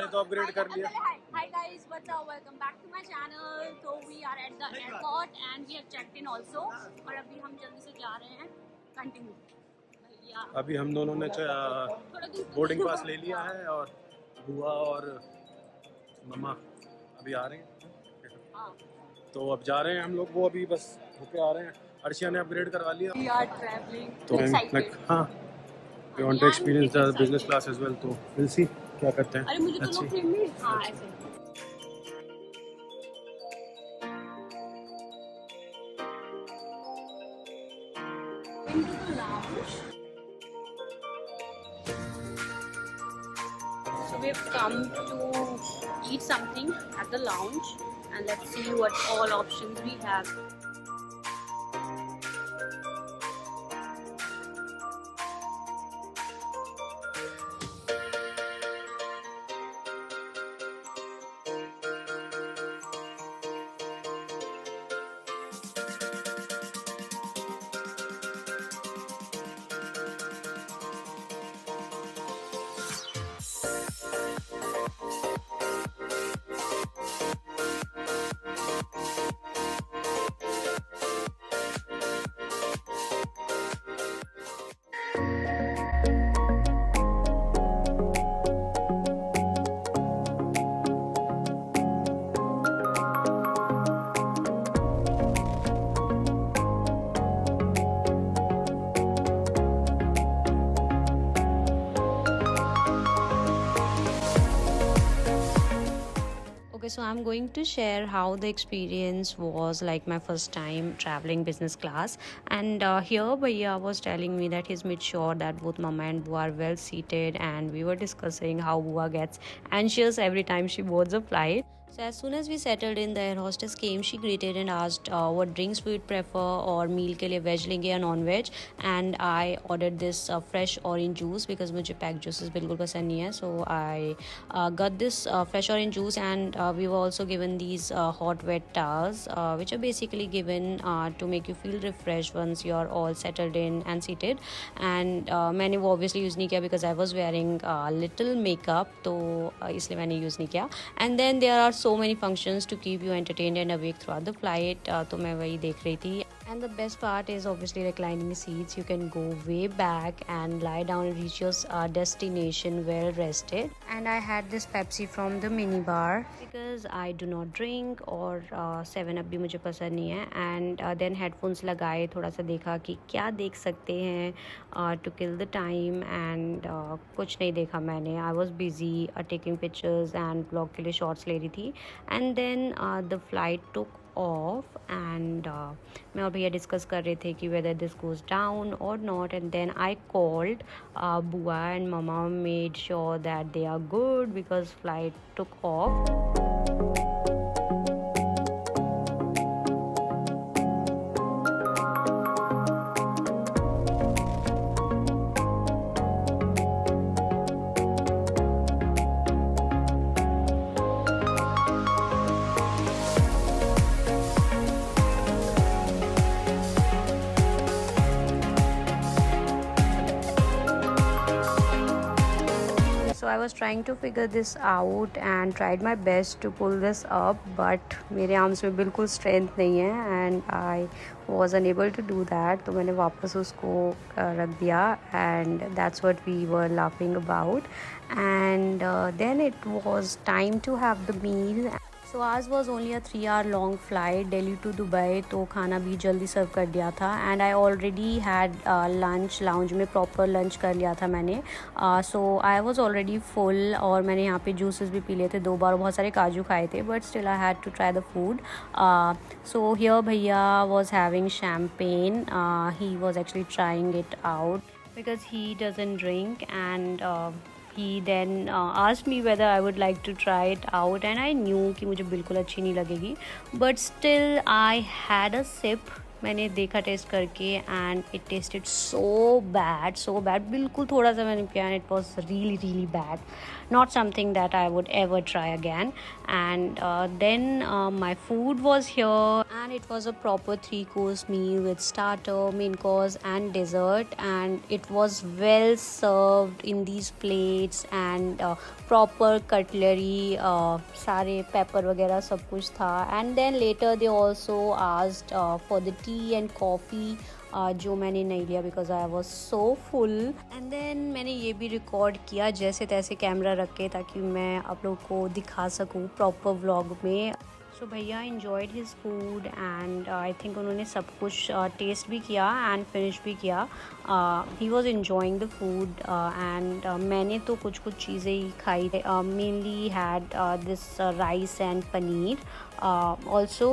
मैंने तो अपग्रेड कर लिया। Hi guys, what's up? Welcome back to my channel. So we are at the airport and we have checked in also. और अभी हम जल्दी से जा रहे हैं. Continue. अभी हम दोनों ने बोर्डिंग पास ले लिया है और बुआ और मम्मा अभी आ रहे हैं। तो अब जा रहे हैं हम लोग, वो अभी बस होके आ रहे हैं। अर्शिया ने अपग्रेड करवा लिया। We are traveling. तो Excited. हाँ, we want to experience the business class as well. तो we'll see क्या करते हैं। अरे मुझे तो लोग फ्रेम में हाँ ऐसे into the lounge. So we've come to eat something at the lounge and let's see what all options we have. Okay, so I'm going to share how the experience was like my first time traveling business class. And here Bhaiya was telling me that he's made sure that both Mama and Bua are well seated, and we were discussing how Bua gets anxious every time she boards a flight. So as soon as we settled in, the air hostess came. She greeted and asked what drinks we would prefer और meal के लिए veg लेंगे या non veg. And I ordered this fresh orange juice because मुझे packed juices बिल्कुल पसंद नहीं है. So I got this fresh orange juice, and we were also given these hot wet towels which are basically given to make you feel refreshed once you're all settled in and seated. And मैंने वो obviously use नहीं किया because I was wearing little makeup, तो इसलिए मैंने use नहीं किया. And then there are so many functions to keep you entertained and awake throughout the flight. तो मैं वही देख रही थी. And the best part is obviously reclining seats. You can go way back and lie down and reach your destination well rested. And I had this Pepsi from the mini bar because I do not drink, और 7up भी मुझे पसंद नहीं है. And then headphones लगाए, थोड़ा सा देखा कि क्या देख सकते हैं to kill the time. And कुछ नहीं देखा मैंने. I was busy taking pictures and vlog के लिए shots ले रही थी. And then the flight took off, and मैं और भैया डिस्कस कर रहे थे कि whether this goes down or not. And then I called Bua, and Mama made sure that they are good because flight took off. So I was trying to figure this out and tried my best to pull this up, but मेरे arms में बिल्कुल strength नहीं है and I was unable to do that. तो मैंने वापस उसको रख दिया, and that's what we were laughing about. And then it was time to have the meal. So ours was only a 3-hour long flight, Delhi to Dubai, तो खाना भी जल्दी सर्व कर दिया था. And I already had lunch, lounge में proper lunch कर लिया था मैंने. So I was already full, और मैंने यहाँ पे juices भी पी लिए थे 2 बार, बहुत सारे काजू खाए थे, but still I had to try the food. So here भैया was having champagne. He was actually trying it out because he doesn't drink. And he then asked me whether I would like to try it out, and I knew कि मुझे बिल्कुल अच्छी नहीं लगेगी, but still I had a sip. मैंने देखा test करके and it tested so bad, बिल्कुल थोड़ा सा मैंने पिया and it was really bad, not something that I would ever try again. And then my food was here, and it was a proper 3-course meal with starter, main course and dessert, and it was well served in these plates and proper cutlery, सारे pepper वगैरह सब कुछ था. And then later they also asked for the tea and coffee, जो मैंने नहीं लिया because I was so full. And then मैंने ये भी रिकॉर्ड किया जैसे तैसे कैमरा रख के, ताकि मैं आप लोग को दिखा सकूँ प्रॉपर व्लॉग में. सो भैया enjoyed his food and I think उन्होंने सब कुछ टेस्ट भी किया एंड फिनिश भी किया. He was enjoying the food and मैंने तो कुछ चीज़ें ही खाई. Mainly had this rice and paneer also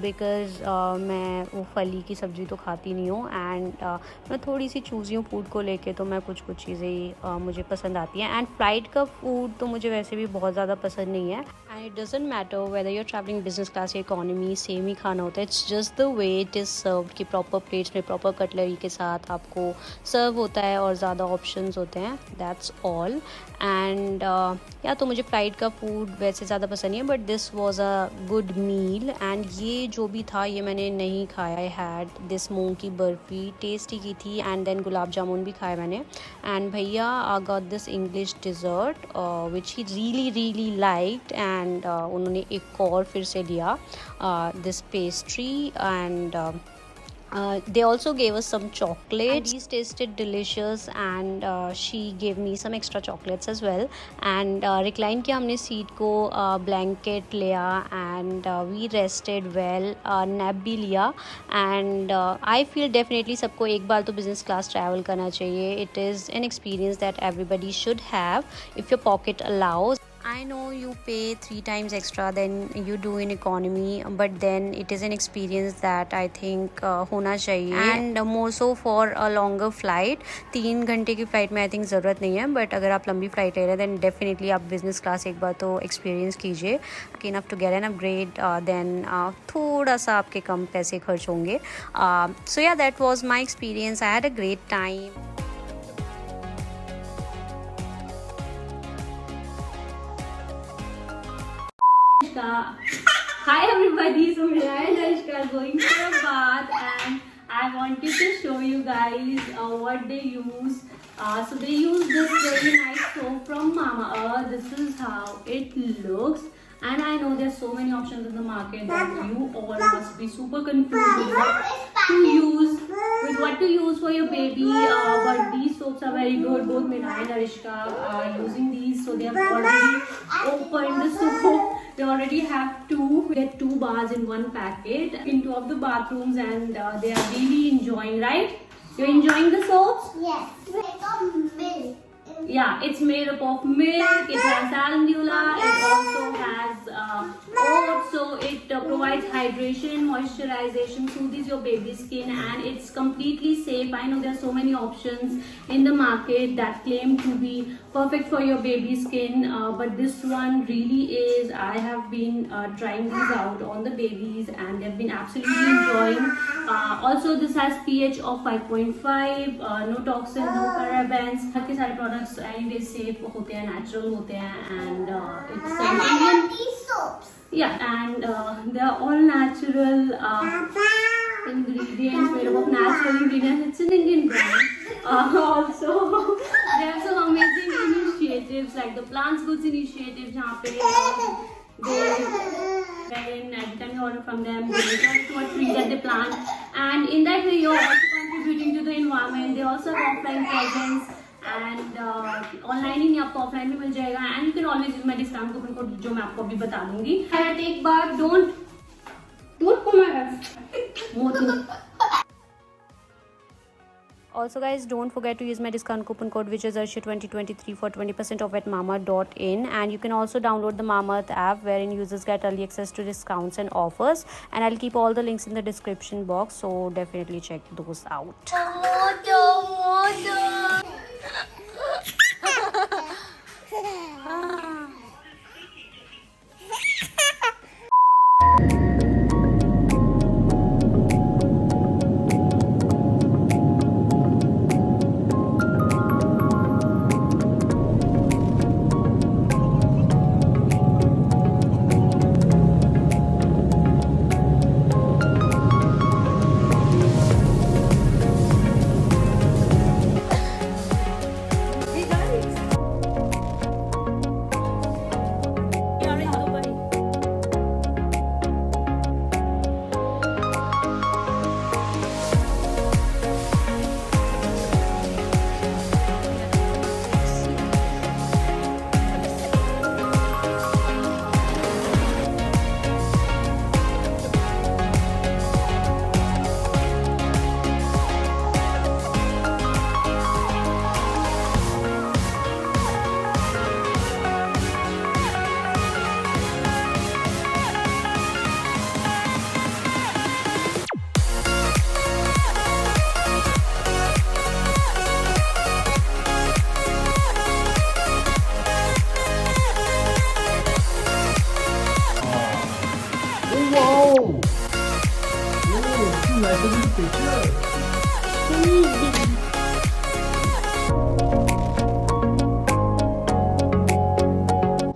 because मैं वो फली की सब्ज़ी तो खाती नहीं हूँ एंड मैं थोड़ी सी चूज़ी हूँ फूड को लेके, तो मैं कुछ चीज़ें ही मुझे पसंद आती हैं. एंड फ्लाइट का फूड तो मुझे वैसे भी बहुत ज़्यादा पसंद नहीं है. And it doesn't matter whether you're travelling business class या इकोनॉमी, सेम ही खाना होता है. It's just the way it is served कि प्रॉपर प्लेट्स में प्रॉपर कटलरी के साथ आपको सर्व होता है और ज़्यादा ऑप्शंस होते हैं. That's all. एंड या तो मुझे फ्लाइट का फूड वैसे ज़्यादा पसंद नहीं है, but this was a good meal. And ये जो भी था ये मैंने नहीं खाया. आई हैड दिस मूंग की बर्फ़ी, टेस्टी की थी. एंड देन गुलाब जामुन भी खाए मैंने. एंड भैया got this English dessert which he really liked. And उन्होंने एक और फिर से लिया this pastry. And they also gave us some chocolates, and these tasted delicious. And she gave me some extra chocolates as well. And recline किया हमने seat को, blanket लिया and we rested well. nap भी लिया. And I feel definitely सबको एक बार तो business class travel करना चाहिए. It is an experience that everybody should have if your pocket allows. I know you pay 3 times extra than you do in economy, but then it is an experience that I think होना चाहिए. And more so for a longer flight. 3 घंटे की flight में I think ज़रूरत नहीं है, but अगर आप लंबी फ़्लाइट ले रहे हैं then definitely आप business class एक बार तो experience कीजिए. Enough to get an upgrade, then थोड़ा सा आपके कम पैसे खर्च होंगे. So yeah, that was my experience. I had a great time. Hi everybody, so Mira and Arshiya are going for a bath and I wanted to show you guys what they use. So they use this very nice soap from Mama Earth. This is how it looks. And I know there's so many options in the market that you all must be super confused with what to use for your baby. But these soaps are very good. Both Mira and Arshiya are using these, so they have already opened the soap. They already have 2. Get 2 bars in 1 packet in 2 of the bathrooms, and they are really enjoying. Right? You're enjoying the soaps? Yes. It's got milk. Yeah, it's made up of milk. It has calendula. It also has oats, so it provides hydration, moisturization, soothes your baby's skin, and it's completely safe. I know there are so many options in the market that claim to be perfect for your baby's skin, but this one really is. I have been trying these out on the babies, and they've been absolutely enjoying. Also, this has pH of 5.5, no toxin, no parabens. हर के सारे products anyway safe होते हैं, natural होते हैं, and it's Indian. These soaps. Yeah, and they are all natural ingredients, made up of natural ingredients. It's an Indian brand. Also, there are some amazing initiatives like the Plants Goods Initiative, जहाँ पे wherein every time you order from them, they return to a tree that they plant, and in that way you're also contributing to the environment. They also have offline presence, and online ही नहीं, आपको offline भी मिल जाएगा. And you can always use my discount coupon code जो मैं आपको अभी बता दूँगी. And एक बार don't pull my hair. Also guys, don't forget to use my discount coupon code, which is Arshiya2023 for 20% off at mama.in. And you can also download the Mamaearth app, wherein users get early access to discounts and offers, and I'll keep all the links in the description box, so definitely check those out.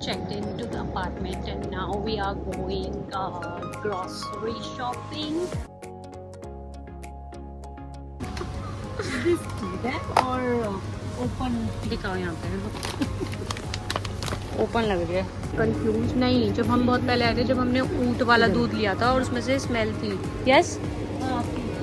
Checked into the apartment and now we are going grocery shopping. Is this hidden or open? दिखाओ यहाँ पे open लग रही है. Confuse नहीं, जब हम बहुत पहले आए थे जब हमने ऊँट वाला दूध लिया था और उसमें से स्मेल थी. यस.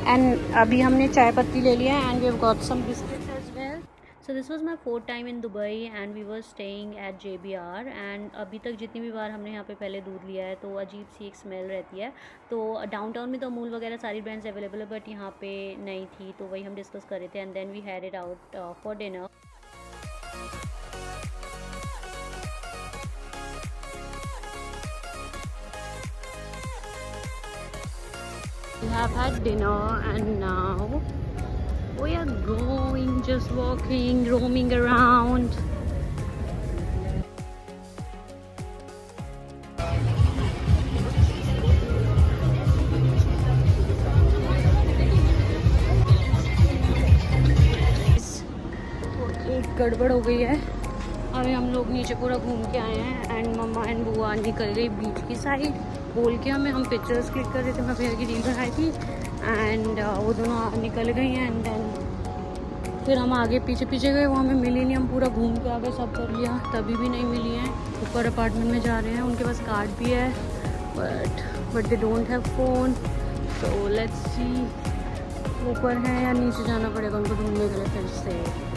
एंड अभी हमने चाय पत्ती ले लिया and we have got some biscuits as well. So this was my 4th time in Dubai and we were staying at JBR and अभी तक जितनी भी बार हमने यहाँ पे पहले दूध लिया है तो अजीब सी एक स्मेल रहती है. तो डाउनटाउन में तो अमूल वगैरह सारी ब्रांड्स अवेलेबल है बट यहाँ पे नहीं थी, तो वही हम डिस्कस कर रहे थे and then we had it out for dinner. We have had dinner and now we are going, just walking, roaming around. एक गड़बड़ हो गई है. अभी हम लोग नीचे पूरा घूम के आए हैं एंड मम्मा एंड बुआ निकल गई बीच की साइड बोल के हमें. हम पिक्चर्स क्लिक कर रहे थे, मैं भैया की रील बनाई थी एंड वो दोनों निकल गई हैं एंड देन फिर हम आगे पीछे पीछे गए, वो हमें मिली नहीं. हम पूरा घूम के आगे सब कर लिया तभी भी नहीं मिली हैं. ऊपर अपार्टमेंट में जा रहे हैं, उनके पास कार्ड भी है but they don't have phone. So let's see ऊपर है या नीचे जाना पड़ेगा उनको ढूंढने के लिए फिर से.